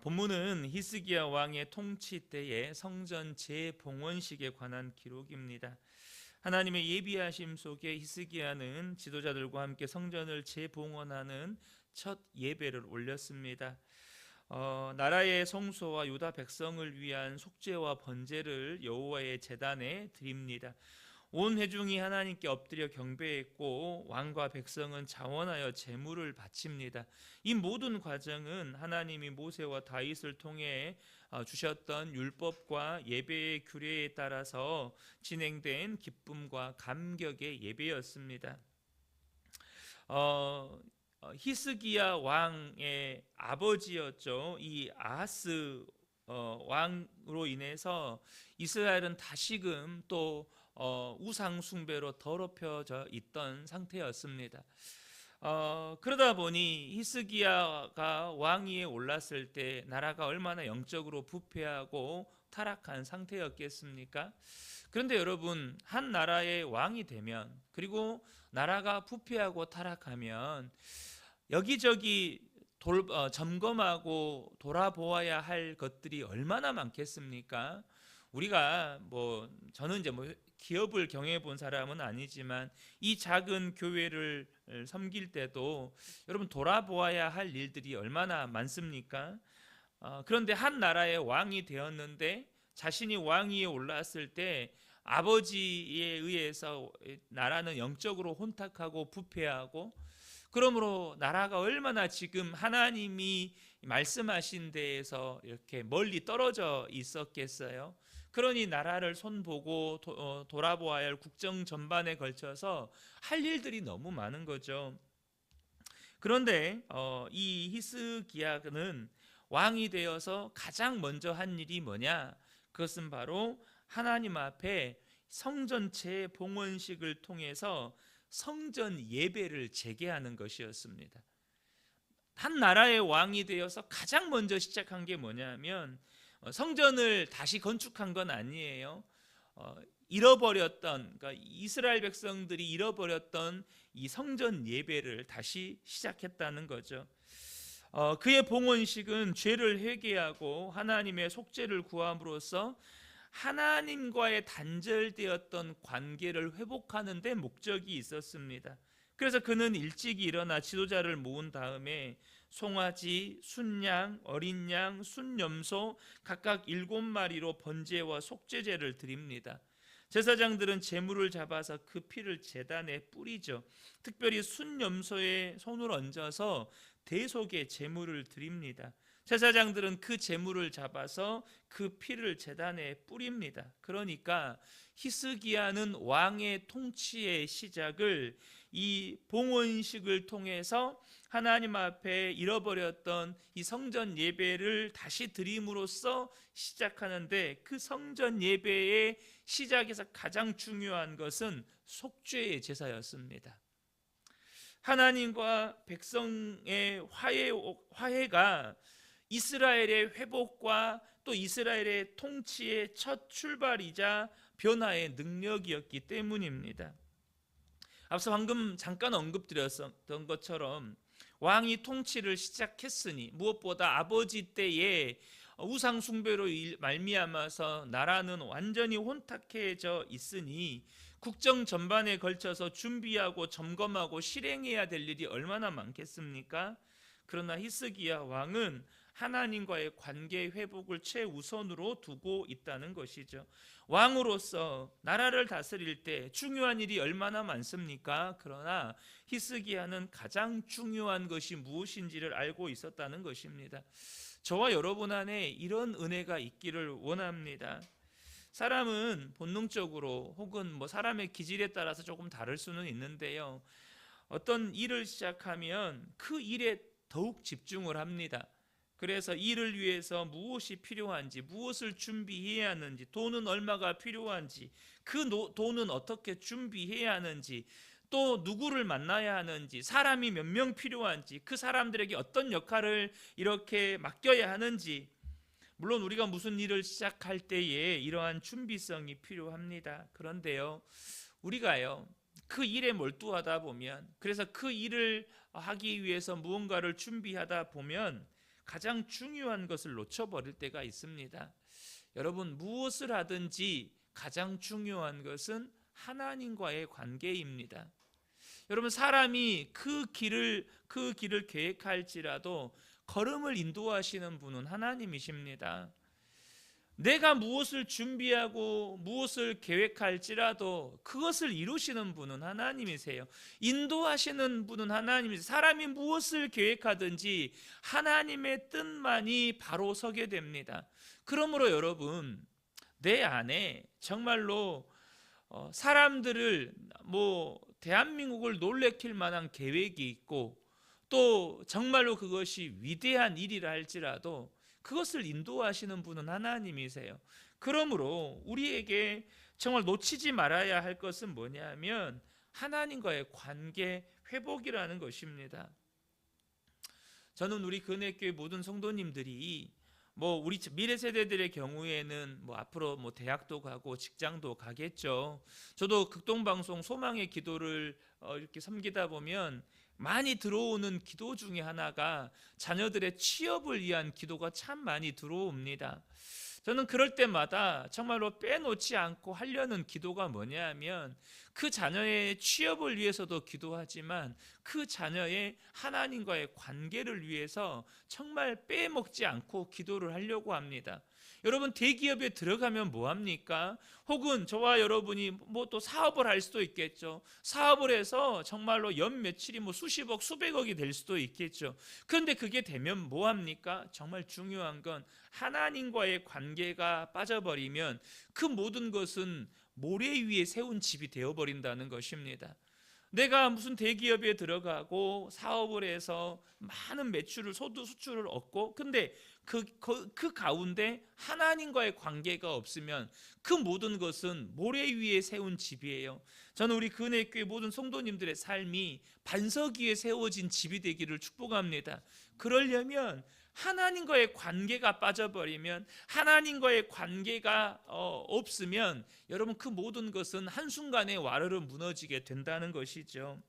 본문은 히스기야 왕의 통치 때의 성전 재봉헌식에 관한 기록입니다. 하나님의 예비하심 속에 히스기야는 지도자들과 함께 성전을 재봉헌하는 첫 예배를 올렸습니다. 나라의 성소와 유다 백성을 위한 속죄와 번제를 여호와의 제단에 드립니다. 온 회중이 하나님께 엎드려 경배했고 왕과 백성은 자원하여 제물을 바칩니다. 이 모든 과정은 하나님이 모세와 다윗을 통해 주셨던 율법과 예배의 규례에 따라서 진행된 기쁨과 감격의 예배였습니다. 히스기야 왕의 아버지였죠. 이 아하스 왕으로 인해서 이스라엘은 다시금 또 우상 숭배로 더럽혀져 있던 상태였습니다. 그러다 보니 히스기야가 왕위에 올랐을 때 나라가 얼마나 영적으로 부패하고 타락한 상태였겠습니까? 그런데 여러분, 한 나라의 왕이 되면, 그리고 나라가 부패하고 타락하면 여기저기 점검하고 돌아보아야 할 것들이 얼마나 많겠습니까? 우리가 저는 이제 기업을 경영해 본 사람은 아니지만 이 작은 교회를 섬길 때도 여러분 돌아보아야 할 일들이 얼마나 많습니까? 그런데 한 나라의 왕이 되었는데 자신이 왕위에 올랐을 때 아버지에 의해서 나라는 영적으로 혼탁하고 부패하고, 그러므로 나라가 얼마나 지금 하나님이 말씀하신 데에서 이렇게 멀리 떨어져 있었겠어요. 그러니 나라를 손보고 돌아보아야 할 국정 전반에 걸쳐서 할 일들이 너무 많은 거죠. 그런데 이 히스기야는 왕이 되어서 가장 먼저 한 일이 뭐냐? 그것은 바로 하나님 앞에 성전 재봉헌식을 통해서 성전 예배를 재개하는 것이었습니다. 한 나라의 왕이 되어서 가장 먼저 시작한 게 뭐냐면 성전을 다시 건축한 건 아니에요. 잃어버렸던, 그러니까 이스라엘 백성들이 잃어버렸던 이 성전 예배를 다시 시작했다는 거죠. 그의 봉헌식은 죄를 회개하고 하나님의 속죄를 구함으로써 하나님과의 단절되었던 관계를 회복하는 데 목적이 있었습니다. 그래서 그는 일찍이 일어나 지도자를 모은 다음에 송아지, 순양, 어린 양, 순염소 각각 7마리로 번제와 속죄제를 드립니다. 제사장들은 제물을 잡아서 그 피를 제단에 뿌리죠. 특별히 순염소에 손을 얹어서 대속의 제물을 드립니다. 제사장들은 그 제물을 잡아서 그 피를 제단에 뿌립니다. 그러니까 히스기야는 왕의 통치의 시작을 이 봉헌식을 통해서 하나님 앞에 잃어버렸던 이 성전 예배를 다시 드림으로써 시작하는데, 그 성전 예배의 시작에서 가장 중요한 것은 속죄의 제사였습니다. 하나님과 백성의 화해가 이스라엘의 회복과 또 이스라엘의 통치의 첫 출발이자 변화의 능력이었기 때문입니다. 앞서 방금 잠깐 언급드렸던 것처럼 왕이 통치를 시작했으니, 무엇보다 아버지 때에 우상 숭배로 말미암아서 나라는 완전히 혼탁해져 있으니 국정 전반에 걸쳐서 준비하고 점검하고 실행해야 될 일이 얼마나 많겠습니까? 그러나 히스기야 왕은 하나님과의 관계 회복을 최우선으로 두고 있다는 것이죠. 왕으로서 나라를 다스릴 때 중요한 일이 얼마나 많습니까? 그러나 히스기야는 가장 중요한 것이 무엇인지를 알고 있었다는 것입니다. 저와 여러분 안에 이런 은혜가 있기를 원합니다. 사람은 본능적으로 혹은 사람의 기질에 따라서 조금 다를 수는 있는데요, 어떤 일을 시작하면 그 일에 더욱 집중을 합니다. 그래서 일을 위해서 무엇이 필요한지, 무엇을 준비해야 하는지, 돈은 얼마가 필요한지, 그 돈은 어떻게 준비해야 하는지, 또 누구를 만나야 하는지, 사람이 몇 명 필요한지, 그 사람들에게 어떤 역할을 이렇게 맡겨야 하는지, 물론 우리가 무슨 일을 시작할 때에 이러한 준비성이 필요합니다. 그런데요, 우리가요 그 일에 몰두하다 보면, 그래서 그 일을 하기 위해서 무언가를 준비하다 보면 가장 중요한 것을 놓쳐버릴 때가 있습니다. 여러분, 무엇을 하든지 가장 중요한 것은 하나님과의 관계입니다. 여러분, 사람이 그 길을 계획할지라도 걸음을 인도하시는 분은 하나님이십니다. 내가 무엇을 준비하고 무엇을 계획할지라도 그것을 이루시는 분은 하나님이세요. 인도하시는 분은 하나님이세요. 사람이 무엇을 계획하든지 하나님의 뜻만이 바로 서게 됩니다. 그러므로 여러분, 내 안에 정말로 사람들을 대한민국을 놀래킬 만한 계획이 있고 또 정말로 그것이 위대한 일이라 할지라도 그것을 인도하시는 분은 하나님이세요. 그러므로 우리에게 정말 놓치지 말아야 할 것은 뭐냐면 하나님과의 관계 회복이라는 것입니다. 저는 우리 근혜교회 모든 성도님들이 우리 미래 세대들의 경우에는 앞으로 대학도 가고 직장도 가겠죠. 저도 극동방송 소망의 기도를 이렇게 섬기다 보면 많이 들어오는 기도 중에 하나가 자녀들의 취업을 위한 기도가 참 많이 들어옵니다. 저는 그럴 때마다 정말로 빼놓지 않고 하려는 기도가 뭐냐면 그 자녀의 취업을 위해서도 기도하지만 그 자녀의 하나님과의 관계를 위해서 정말 빼먹지 않고 기도를 하려고 합니다. 여러분, 대기업에 들어가면 뭐합니까? 혹은 저와 여러분이 또 사업을 할 수도 있겠죠. 사업을 해서 정말로 연 매출이 수십억 수백억이 될 수도 있겠죠. 그런데 그게 되면 뭐합니까? 정말 중요한 건 하나님과의 관계가 빠져버리면 그 모든 것은 모래 위에 세운 집이 되어버린다는 것입니다. 내가 무슨 대기업에 들어가고 사업을 해서 많은 매출을 수출을 얻고 근데 그 가운데 하나님과의 관계가 없으면 그 모든 것은 모래 위에 세운 집이에요. 저는 우리 근혜교회 모든 성도님들의 삶이 반석 위에 세워진 집이 되기를 축복합니다. 그러려면 하나님과의 관계가 빠져버리면 하나님과의 관계가 없으면 여러분 그 모든 것은 한순간에 와르르 무너지게 된다는 것이죠.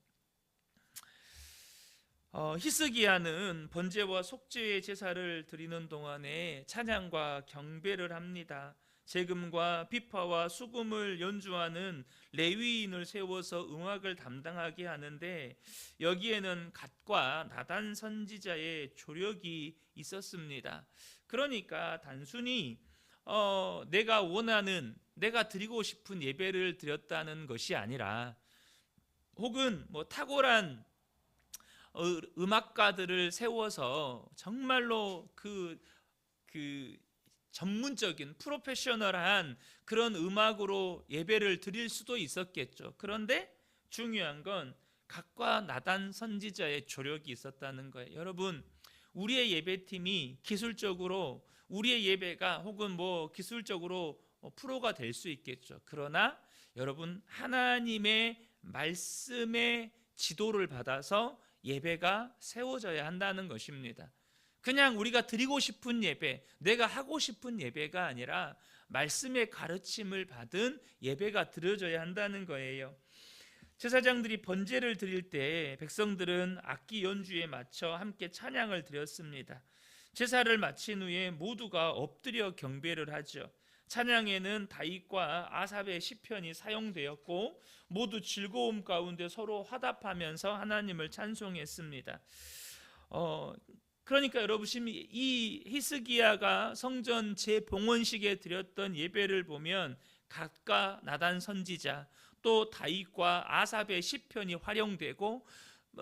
히스기야는 번제와 속죄의 제사를 드리는 동안에 찬양과 경배를 합니다. 재금과 비파와 수금을 연주하는 레위인을 세워서 음악을 담당하게 하는데 여기에는 갓과 나단 선지자의 조력이 있었습니다. 그러니까 단순히 내가 원하는 내가 드리고 싶은 예배를 드렸다는 것이 아니라 혹은 탁월한 음악가들을 세워서 정말로 그 전문적인 프로페셔널한 그런 음악으로 예배를 드릴 수도 있었겠죠. 그런데 중요한 건 갓과 나단 선지자의 조력이 있었다는 거예요. 여러분, 우리의 예배팀이 기술적으로 우리의 예배가 혹은 기술적으로 프로가 될 수 있겠죠. 그러나 여러분, 하나님의 말씀의 지도를 받아서 예배가 세워져야 한다는 것입니다. 그냥 우리가 드리고 싶은 예배, 내가 하고 싶은 예배가 아니라 말씀의 가르침을 받은 예배가 드려져야 한다는 거예요. 제사장들이 번제를 드릴 때 백성들은 악기 연주에 맞춰 함께 찬양을 드렸습니다. 제사를 마친 후에 모두가 엎드려 경배를 하죠. 찬양에는 다윗과 아삽의 시편이 사용되었고 모두 즐거움 가운데 서로 화답하면서 하나님을 찬송했습니다. 그러니까 여러분, 이 히스기야가 성전 재봉헌식에 드렸던 예배를 보면 갓과 나단 선지자 또 다윗과 아삽의 시편이 활용되고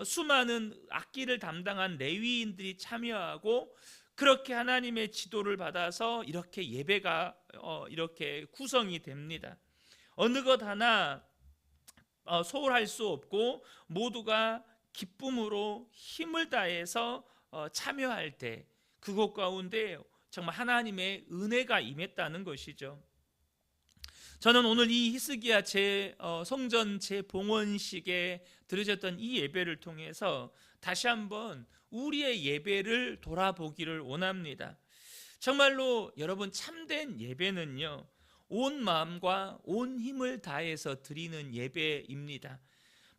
수많은 악기를 담당한 레위인들이 참여하고 그렇게 하나님의 지도를 받아서 이렇게 예배가 이렇게 구성이 됩니다. 어느 것 하나 소홀할 수 없고 모두가 기쁨으로 힘을 다해서 참여할 때 그것 가운데 정말 하나님의 은혜가 임했다는 것이죠. 저는 오늘 이 히스기야 성전 재봉헌식에 드려졌던 이 예배를 통해서 다시 한번 우리의 예배를 돌아보기를 원합니다. 정말로 여러분, 참된 예배는요, 온 마음과 온 힘을 다해서 드리는 예배입니다.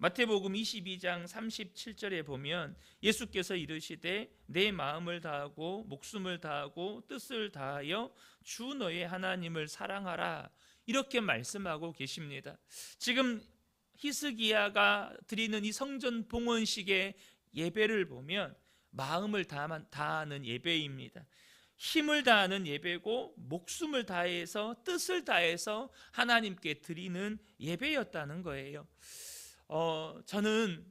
마태복음 22장 37절에 보면 예수께서 이르시되 내 마음을 다하고 목숨을 다하고 뜻을 다하여 주 너의 하나님을 사랑하라, 이렇게 말씀하고 계십니다. 지금 히스기야가 드리는 이 성전 봉헌식의 예배를 보면 마음을 다하는 예배입니다. 힘을 다하는 예배고 목숨을 다해서 뜻을 다해서 하나님께 드리는 예배였다는 거예요. 저는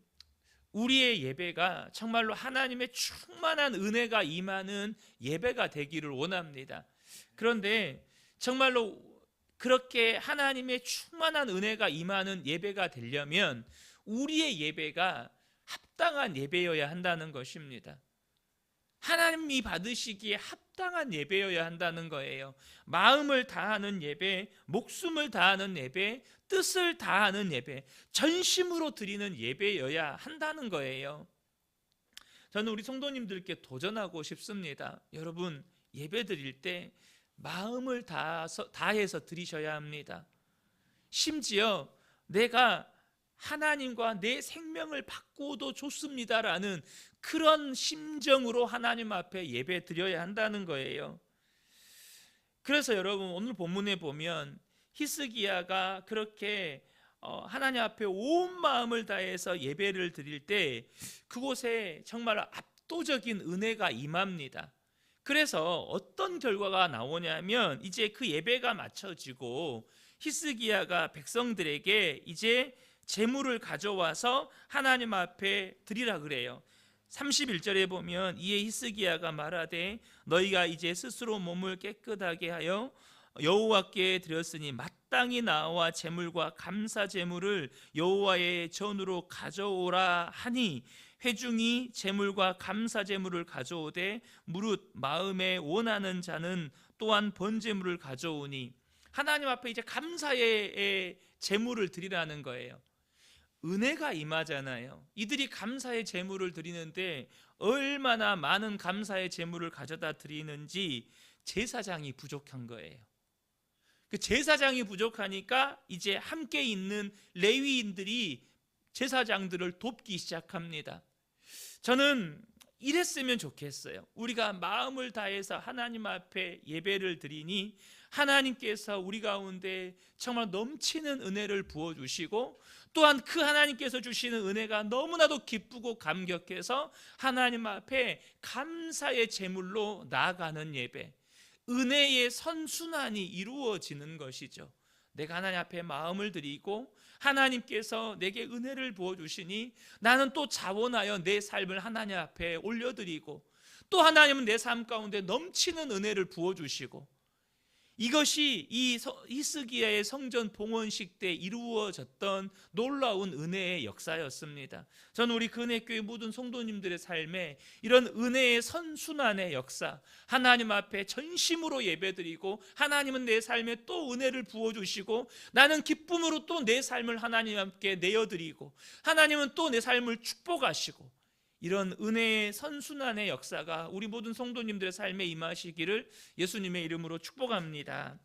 우리의 예배가 정말로 하나님의 충만한 은혜가 임하는 예배가 되기를 원합니다. 그런데 정말로 그렇게 하나님의 충만한 은혜가 임하는 예배가 되려면 우리의 예배가 합당한 예배여야 한다는 것입니다. 하나님이 받으시기에 합당한 예배여야 한다는 거예요. 마음을 다하는 예배, 목숨을 다하는 예배, 뜻을 다하는 예배, 전심으로 드리는 예배여야 한다는 거예요. 저는 우리 성도님들께 도전하고 싶습니다. 여러분, 예배 드릴 때 마음을 다해서 드리셔야 합니다. 심지어 내가 하나님과 내 생명을 바꾸어도 좋습니다라는 그런 심정으로 하나님 앞에 예배 드려야 한다는 거예요. 그래서 여러분, 오늘 본문에 보면 히스기야가 그렇게 하나님 앞에 온 마음을 다해서 예배를 드릴 때 그곳에 정말 압도적인 은혜가 임합니다. 그래서 어떤 결과가 나오냐면 이제 그 예배가 마쳐지고 히스기야가 백성들에게 이제 제물을 가져와서 하나님 앞에 드리라 그래요. 31절에 보면 이에 히스기야가 말하되 너희가 이제 스스로 몸을 깨끗하게 하여 여호와께 드렸으니 마땅히 나와 제물과 감사 제물을 여호와의 전으로 가져오라 하니 회중이 제물과 감사 제물을 가져오되 무릇 마음에 원하는 자는 또한 번제물을 가져오니, 하나님 앞에 이제 감사의 제물을 드리라는 거예요. 은혜가 임하잖아요. 이들이 감사의 제물을 드리는데 얼마나 많은 감사의 제물을 가져다 드리는지 제사장이 부족한 거예요. 그 제사장이 부족하니까 이제 함께 있는 레위인들이 제사장들을 돕기 시작합니다. 저는 이랬으면 좋겠어요. 우리가 마음을 다해서 하나님 앞에 예배를 드리니 하나님께서 우리 가운데 정말 넘치는 은혜를 부어주시고 또한 그 하나님께서 주시는 은혜가 너무나도 기쁘고 감격해서 하나님 앞에 감사의 제물로 나아가는 예배, 은혜의 선순환이 이루어지는 것이죠. 내가 하나님 앞에 마음을 드리고 하나님께서 내게 은혜를 부어주시니 나는 또 자원하여 내 삶을 하나님 앞에 올려드리고 또 하나님은 내 삶 가운데 넘치는 은혜를 부어주시고, 이것이 이 히스기야의 성전 봉헌식 때 이루어졌던 놀라운 은혜의 역사였습니다. 저는 우리 근혜교회 모든 성도님들의 삶에 이런 은혜의 선순환의 역사, 하나님 앞에 전심으로 예배드리고 하나님은 내 삶에 또 은혜를 부어주시고 나는 기쁨으로 또 내 삶을 하나님 함께 내어드리고 하나님은 또 내 삶을 축복하시고, 이런 은혜의 선순환의 역사가 우리 모든 성도님들의 삶에 임하시기를 예수님의 이름으로 축복합니다.